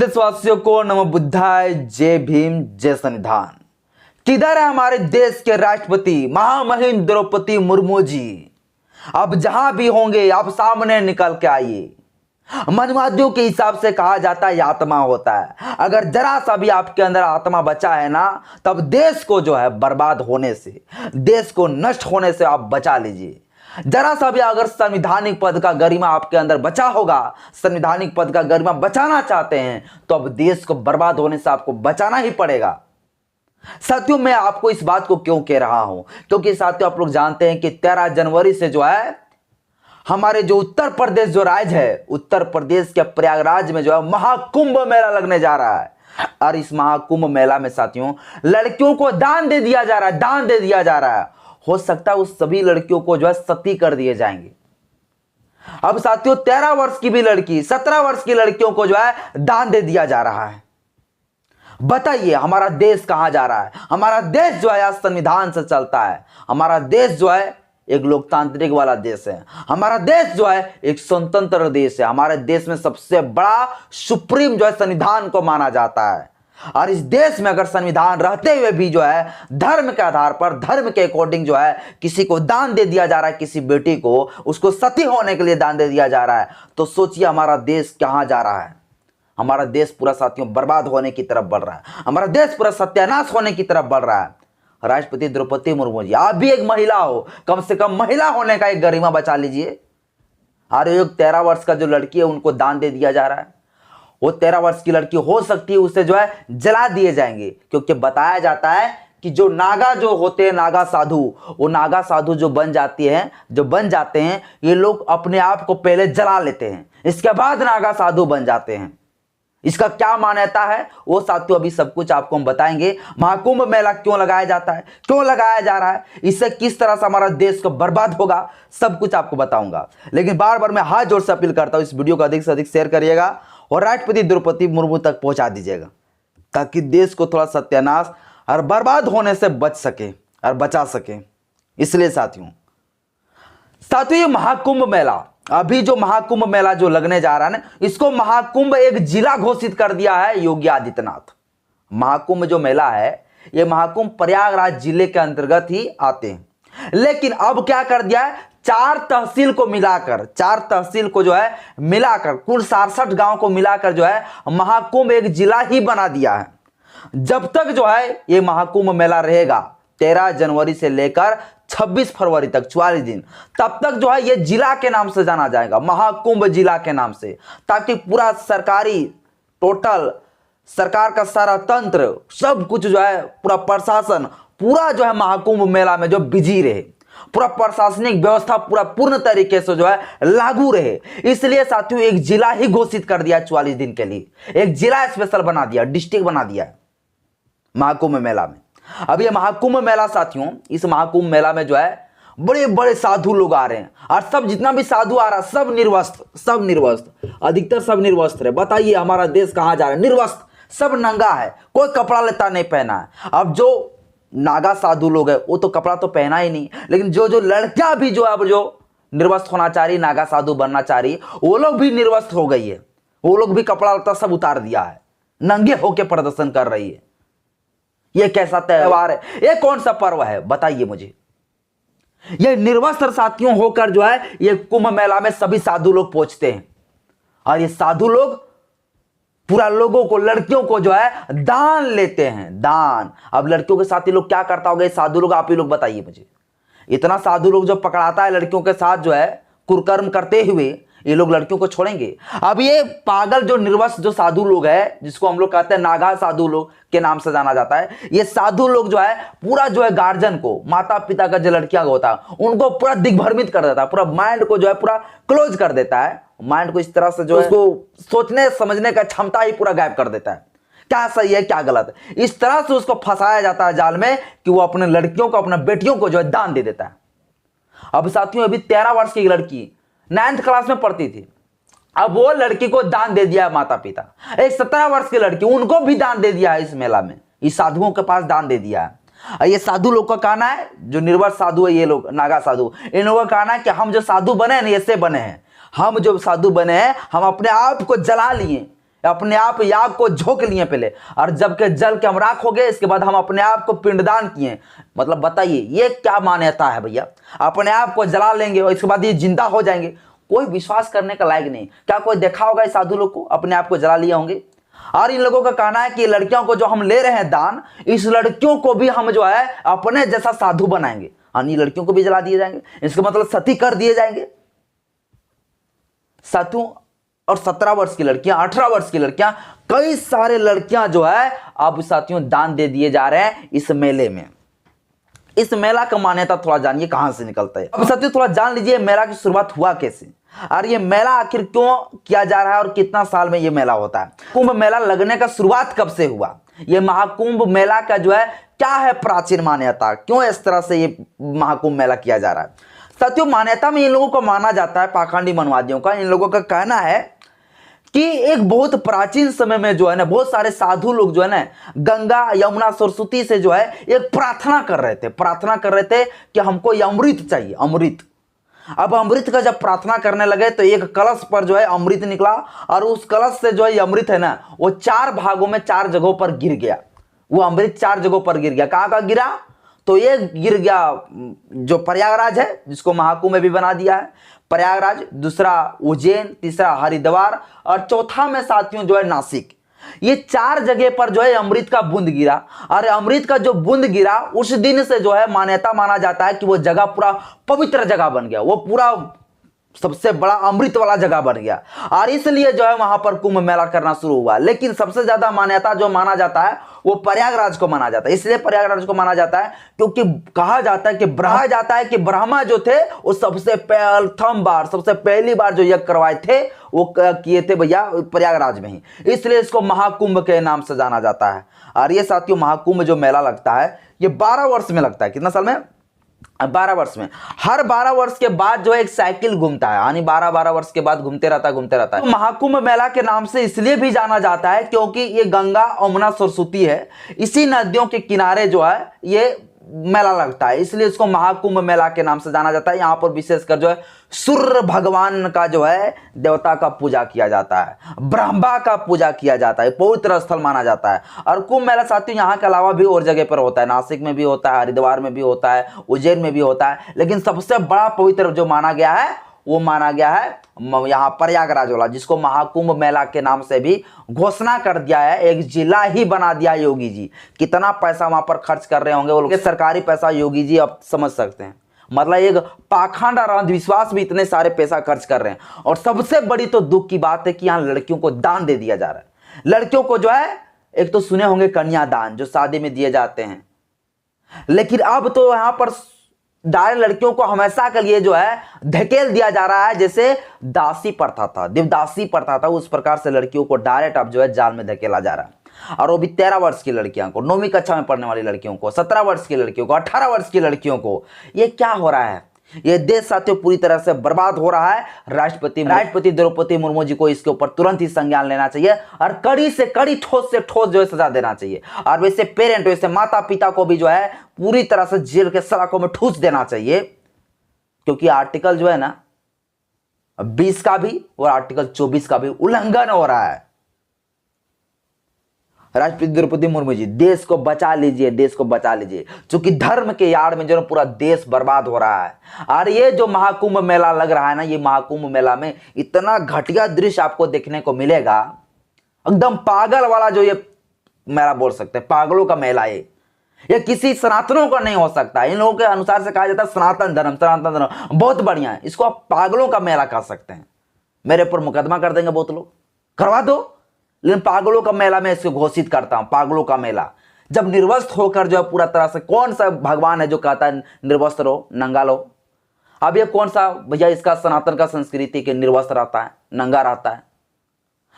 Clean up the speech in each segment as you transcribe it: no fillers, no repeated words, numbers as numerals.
देशवासियों को नमो बुद्धाय, जय भीम, जय संविधान। किधर है हमारे देश के राष्ट्रपति महामहिम द्रौपदी मुर्मू जी? अब जहां भी होंगे आप सामने निकल के आइए। मनवादियों के हिसाब से कहा जाता है ये आत्मा होता है। अगर जरा सा भी आपके अंदर आत्मा बचा है ना, तब देश को जो है बर्बाद होने से, देश को नष्ट होने से आप बचा लीजिए। जरा सा भी अगर संवैधानिक पद का गरिमा आपके अंदर बचा होगा, संवैधानिक पद का गरिमा बचाना चाहते हैं, तो अब देश को बर्बाद होने से आपको बचाना ही पड़ेगा। साथियों, मैं आपको इस बात को क्यों कह रहा हूं? क्योंकि साथियों, आप लोग जानते हैं कि 13 जनवरी से जो है हमारे जो उत्तर प्रदेश जो राज्य है, उत्तर प्रदेश के प्रयागराज में जो है महाकुंभ मेला लगने जा रहा है। और इस महाकुंभ मेला में साथियों लड़कियों को दान दे दिया जा रहा है, दान दे दिया जा रहा है। हो सकता है उस सभी लड़कियों को जो है सती कर दिए जाएंगे। अब साथियों 13 वर्ष की भी लड़की, 17 वर्ष की लड़कियों को जो है दान दे दिया जा रहा है। बताइए हमारा देश कहां जा रहा है? हमारा देश जो है संविधान से चलता है। हमारा देश जो है एक लोकतांत्रिक वाला देश है। हमारा देश जो है एक स्वतंत्र देश है। हमारे देश में सबसे बड़ा सुप्रीम जो है संविधान को माना जाता है। और इस देश में अगर संविधान रहते हुए भी जो है धर्म के आधार पर, धर्म के अकॉर्डिंग जो है किसी को दान दे दिया जा रहा है, किसी बेटी को उसको सती होने के लिए दान दे दिया जा रहा है, तो सोचिए हमारा देश कहां जा रहा है। हमारा देश पूरा साथियों बर्बाद होने की तरफ बढ़ रहा है। हमारा देश पूरा सत्यानाश होने की तरफ बढ़ रहा है। राष्ट्रपति द्रौपदी मुर्मू जी, आप भी एक महिला हो, कम से कम महिला होने का एक गरिमा बचा लीजिए। और ये 13 वर्ष का जो लड़की है उनको दान दे दिया जा रहा है। वो 13 वर्ष की लड़की हो सकती है, उसे जो है जला दिए जाएंगे। क्योंकि बताया जाता है कि जो नागा जो होते हैं, नागा साधु, वो नागा साधु जो बन जाते हैं, ये लोग अपने आप को पहले जला लेते हैं, इसके बाद नागा साधु बन जाते हैं। इसका क्या मान्यता है वो साथियों अभी सब कुछ आपको हम बताएंगे। महाकुंभ मेला क्यों लगाया जाता है, क्यों लगाया जा रहा है, इससे किस तरह से हमारा देश को बर्बाद होगा, सब कुछ आपको बताऊंगा। लेकिन बार बार मैं हाथ जोड़ से अपील करता हूं, इस वीडियो को अधिक से अधिक शेयर करिएगा और राष्ट्रपति द्रौपदी मुर्मू तक पहुंचा दीजिएगा, ताकि देश को थोड़ा सत्यानाश और बर्बाद होने से बच सके और बचा सके। इसलिए साथियों ये महाकुंभ मेला, अभी जो महाकुंभ मेला जो लगने जा रहा है ना, इसको महाकुंभ एक जिला घोषित कर दिया है योगी आदित्यनाथ। महाकुंभ जो मेला है, ये महाकुंभ प्रयागराज जिले के अंतर्गत ही आते हैं। लेकिन अब क्या कर दिया है, 4 तहसील को मिलाकर, 4 तहसील को जो है मिलाकर, कुल 67 गांव को मिलाकर जो है महाकुंभ एक जिला ही बना दिया है। जब तक जो है ये महाकुंभ मेला रहेगा 13 जनवरी से लेकर 26 फरवरी तक 44 दिन, तब तक जो है ये जिला के नाम से जाना जाएगा, महाकुंभ जिला के नाम से, ताकि पूरा सरकारी टोटल सरकार का सारा तंत्र, सब कुछ जो है पूरा प्रशासन, पूरा जो है महाकुंभ मेला में जो बिजी रहे, पूरा प्रशासनिक व्यवस्था पूरा पूर्ण तरीके से जो है लागू रहे। इसलिए साथियों एक जिला ही घोषित कर दिया 44 दिन के लिए, एक जिला स्पेशल बना दिया, डिस्ट्रिक्ट बना दिया महाकुंभ मेला में। अब ये महाकुंभ मेला साथियों, इस महाकुंभ मेला में जो है बड़े बड़े साधु लोग आ रहे हैं, और सब जितना भी साधु आ रहा है सब निर्वस्त्र, अधिकतर सब निर्वस्त्र है। बताइए हमारा देश कहां जा रहा है? निर्वस्त्र, सब नंगा है, कोई कपड़ा लेता नहीं पहना है। अब जो नागा साधु लोग है वो तो कपड़ा तो पहना ही नहीं, लेकिन जो लड़कियां भी जो अब जो निर्वस्त्र होना चाह रही, नागा साधु बनना चाह रही, वो लोग भी निर्वस्त्र हो गई है। वो लोग भी कपड़ा लता सब उतार दिया है, नंगे होके प्रदर्शन कर रही है। ये कैसा त्योहार है, ये कौन सा पर्व है, बताइए मुझे। ये निर्वस्त्र साथियों होकर जो है ये कुंभ मेला में सभी साधु लोग पहुंचते हैं, और ये साधु लोग पूरा लोगों को, लड़कियों को जो है दान लेते हैं, दान। अब लड़कियों के साथ ये लोग क्या करता होगा साधु लोग, आप ही लोग बताइए मुझे। इतना साधु लोग जो पकड़ाता है लड़कियों के साथ जो है कुकर्म करते हुए, ये लोग लड़कियों को छोड़ेंगे? अब ये पागल जो निर्वस्त्र जो साधु लोग है, जिसको हम लोग कहते हैं नागा साधु लोग के नाम से जाना जाता है, ये साधु लोग जो है पूरा जो है गार्जियन को, माता पिता का जो लड़कियां होता है उनको पूरा दिग्भ्रमित कर देता है, पूरा माइंड को जो है पूरा क्लोज कर देता है। माइंड को इस तरह से जो है उसको सोचने समझने का क्षमता ही पूरा गायब कर देता है, क्या सही है क्या गलत है। इस तरह से उसको फंसाया जाता है जाल में कि वो अपने लड़कियों को, अपने बेटियों को जो है दान दे देता है। अब साथियों अभी 13 वर्ष की लड़की 9th क्लास में पढ़ती थी, अब वो लड़की को दान दे दिया है माता पिता। एक 17 वर्ष की लड़की, उनको भी दान दे दिया है इस मेला में, इस साधुओं के पास दान दे दिया है। ये साधु लोग का कहना है, जो निर्वस्त्र साधु है, ये लोग नागा साधु, इन लोगों का कहना है कि हम जो साधु बने हैं ऐसे बने हैं, हम जो साधु बने हैं हम अपने आप को जला लिए, अपने आप याग को झोंक लिए पहले, और जबकि जल के हम राख हो गए, इसके बाद हम अपने आप को पिंडदान किए। मतलब बताइए ये क्या मान्यता है भैया? अपने आप को जला लेंगे और इसके बाद ये जिंदा हो जाएंगे। कोई विश्वास करने का लायक नहीं। क्या कोई देखा होगा इस साधु लोग को अपने आप को जला लिए होंगे? और इन लोगों का कहना है कि लड़कियों को जो हम ले रहे हैं दान, इस लड़कियों को भी हम जो है अपने जैसा साधु बनाएंगे, और इन लड़कियों को भी जला दिए जाएंगे। इसका मतलब सती कर दिए जाएंगे। साधु और 17 वर्ष की लड़कियां, 18 वर्ष की लड़कियां, कई सारे लड़कियां जो है अब साथियों दान दे दिए जा रहे हैं इस मेले में। इस मेला का मान्यता थोड़ा जानिए कहां से निकलता है। अब साथियों थोड़ा जान लीजिए मेला की शुरुआत हुआ कैसे, और ये मेला आखिर क्यों किया जा रहा है और कितना साल में ये मेला होता है। कुंभ मेला लगने का शुरुआत कब से हुआ, ये महाकुंभ मेला का जो है क्या है प्राचीन मान्यता, क्यों इस तरह से ये महाकुंभ मेला किया जा रहा है। साथियों मान्यता में इन लोगों को माना जाता है, पाखंडी मनवादियों का, इन लोगों का कहना है कि एक बहुत प्राचीन समय में जो है ना बहुत सारे साधु लोग जो है ना गंगा यमुना सरस्वती से जो है एक प्रार्थना कर रहे थे कि हमको ये अमृत चाहिए, अमृत। अब अमृत का जब प्रार्थना करने लगे तो एक कलश पर जो है अमृत निकला, और उस कलश से जो है अमृत है ना वो 4 भागों में 4 जगहों पर गिर गया। वो अमृत 4 जगहों पर गिर गया। कहाँ गिरा? तो ये गिर गया जो प्रयागराज है, जिसको महाकुंभ में भी बना दिया है, प्रयागराज, दूसरा उज्जैन, तीसरा हरिद्वार, और चौथा में साथियों जो है नासिक। ये 4 जगह पर जो है अमृत का बूंद गिरा, और अमृत का जो बूंद गिरा उस दिन से जो है मान्यता माना जाता है कि वो जगह पूरा पवित्र जगह बन गया, वो पूरा सबसे बड़ा अमृत वाला जगह बन गया, और इसलिए जो है वहां पर कुंभ मेला करना शुरू हुआ। लेकिन सबसे ज्यादा मान्यता जो माना जाता है वो प्रयागराज को माना जाता है। इसलिए प्रयागराज को माना जाता है क्योंकि कहा जाता है कि ब्रह्मा जो थे वो सबसे पहली बार जो यज्ञ करवाए थे वो किए थे भैया प्रयागराज में ही, इसलिए इसको महाकुंभ के नाम से जाना जाता है। और ये साथियों महाकुंभ जो मेला लगता है ये 12 वर्ष में लगता है। कितना साल में? 12 वर्ष में। हर 12 वर्ष के बाद जो है एक साइकिल घूमता है, यानी 12 वर्ष के बाद घूमते रहता है। तो महाकुंभ मेला के नाम से इसलिए भी जाना जाता है क्योंकि ये गंगा यमुना सरस्वती है, इसी नदियों के किनारे जो है ये मेला लगता है, इसलिए इसको महाकुंभ मेला के नाम से जाना जाता है। यहाँ पर विशेषकर जो है सूर्य भगवान का जो है देवता का पूजा किया जाता है, ब्रह्मा का पूजा किया जाता है, पवित्र स्थल माना जाता है। और कुंभ मेला साथियों यहाँ के अलावा भी और जगह पर होता है, नासिक में भी होता है, हरिद्वार में भी होता है, उज्जैन में भी होता है, लेकिन सबसे बड़ा पवित्र जो माना गया है वो माना गया है यहाँ प्रयागराज वाला, जिसको महाकुंभ मेला के नाम से भी घोषणा कर दिया है, एक जिला ही बना दिया योगी जी। कितना पैसा वहां पर खर्च कर रहे होंगे वो लोग, सरकारी पैसा योगी जी आप समझ सकते हैं। मतलब एक पाखंड और अंधविश्वास भी इतने सारे पैसा खर्च कर रहे हैं। और सबसे बड़ी तो दुख की बात है कि यहाँ लड़कियों को दान दे दिया जा रहा है। लड़कियों को जो है एक तो सुने होंगे कन्यादान जो शादी में दिए जाते हैं, लेकिन अब तो यहाँ पर डायरेक्ट लड़कियों को हमेशा के लिए जो है धकेल दिया जा रहा है, जैसे दासी प्रथा था, देवदासी प्रथा था, उस प्रकार से लड़कियों को डायरेक्ट अब जो है जाल में धकेला जा रहा है। और वो भी 13 वर्ष की लड़कियों को, 9वीं कक्षा में पढ़ने वाली लड़कियों को, 17 वर्ष की लड़कियों को, 18 वर्ष की लड़कियों को। ये क्या हो रहा है? ये देश साथियों पूरी तरह से बर्बाद हो रहा है। राष्ट्रपति द्रौपदी मुर्मू जी को इसके ऊपर तुरंत ही संज्ञान लेना चाहिए और कड़ी से कड़ी, ठोस से ठोस जो है सजा देना चाहिए। और वैसे पेरेंट, वैसे माता पिता को भी जो है पूरी तरह से जेल के सलाखों में ठूस देना चाहिए, क्योंकि आर्टिकल जो है ना 20 का भी और आर्टिकल 24 का भी उल्लंघन हो रहा है। राष्ट्रपति द्रौपदी मुर्मू जी देश को बचा लीजिए, देश को बचा लीजिए, क्योंकि धर्म के यार में जो पूरा देश बर्बाद हो रहा है। और ये जो महाकुंभ मेला लग रहा है ना, ये महाकुंभ मेला में इतना घटिया दृश्य आपको देखने को मिलेगा, एकदम पागल वाला जो ये मेला बोल सकते हैं, पागलों का मेला। ये किसी सनातनों का नहीं हो सकता। इन लोगों के अनुसार से कहा जाता है सनातन धर्म बहुत बढ़िया है, इसको आप पागलों का मेला कह सकते हैं। मेरे ऊपर मुकदमा कर देंगे बहुत लोग, करवा दो, लेकिन पागलों का मेला मैं इसको घोषित करता हूं, पागलों का मेला। जब निर्वस्त्र होकर जो है पूरा तरह से, कौन सा भगवान है जो कहता है निर्वस्त्र रहो, नंगा लो? अब ये कौन सा भैया इसका सनातन का संस्कृति के निर्वस्त्र रहता है, नंगा रहता है,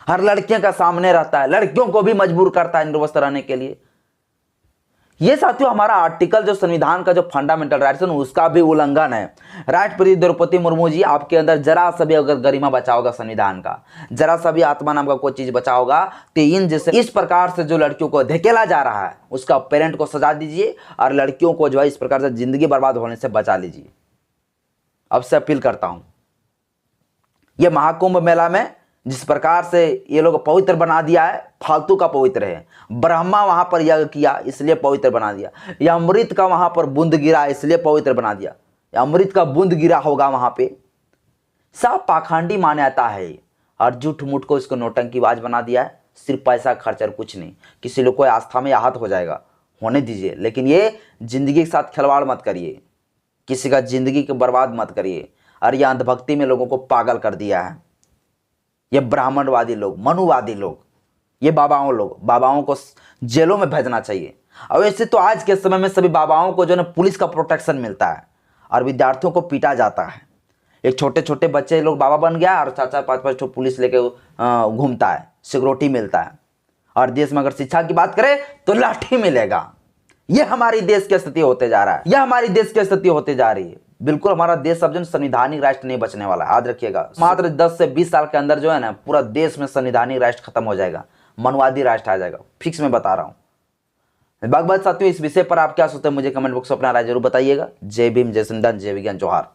हर लड़कियों का सामने रहता है, लड़कियों को भी मजबूर करता है निर्वस्त्र रहने के लिए। ये साथियों हमारा आर्टिकल जो संविधान का जो फंडामेंटल राइट्स है उसका भी उल्लंघन है। राष्ट्रपति द्रौपदी मुर्मू जी आपके अंदर जरा सा भी अगर गरिमा बचा होगा संविधान का, जरा सा भी आत्मा नाम का कोई चीज बचा होगा, तो इन जैसे इस प्रकार से जो लड़कियों को धकेला जा रहा है उसका पेरेंट को सजा दीजिए और लड़कियों को जो है इस प्रकार से जिंदगी बर्बाद होने से बचा लीजिए। अब से अपील करता हूं, ये महाकुंभ मेला में जिस प्रकार से ये लोग पवित्र बना दिया है, फालतू का पवित्र है। ब्रह्मा वहां पर यज्ञ किया इसलिए पवित्र बना दिया, या अमृत का वहां पर बूंद गिरा इसलिए पवित्र बना दिया, या अमृत का बूंद गिरा होगा वहां पे। सब पाखंडी मान्यता है और झूठ मूठ को इसको नौटंकीबाज बना दिया है। सिर्फ पैसा खर्च और कुछ नहीं। किसी लोग को आस्था में आहत हो जाएगा, होने दीजिए, लेकिन ये जिंदगी के साथ खिलवाड़ मत करिए, किसी का जिंदगी को बर्बाद मत करिए। और ये अंधभक्ति में लोगों को पागल कर दिया है। ये ब्राह्मणवादी लोग, मनुवादी लोग, ये बाबाओं को जेलों में भेजना चाहिए। और वैसे तो आज के समय में सभी बाबाओं को जो है पुलिस का प्रोटेक्शन मिलता है और विद्यार्थियों को पीटा जाता है। एक छोटे छोटे बच्चे लोग बाबा बन गया और 4-4 5-5 ठो पुलिस लेके घूमता है, सिक्योरिटी मिलता है। और देश में अगर शिक्षा की बात करें तो लाठी मिलेगा। यह हमारी देश की स्थिति होते जा रहा है, यह हमारी देश की स्थिति होते जा रही है। बिल्कुल हमारा देश अब जो संवैधानिक राष्ट्र नहीं बचने वाला, याद रखिएगा। मात्र 10 से 20 साल के अंदर जो है ना पूरा देश में संवैधानिक राष्ट्र खत्म हो जाएगा, मनवादी राष्ट्र आ जाएगा, फिक्स में बता रहा हूं। बात साथियों, इस विषय पर आप क्या सोचते हैं मुझे कमेंट बॉक्स में अपना राय जरूर बताइएगा। जय भीम, जय संविधान, जय विज्ञान, जोहार।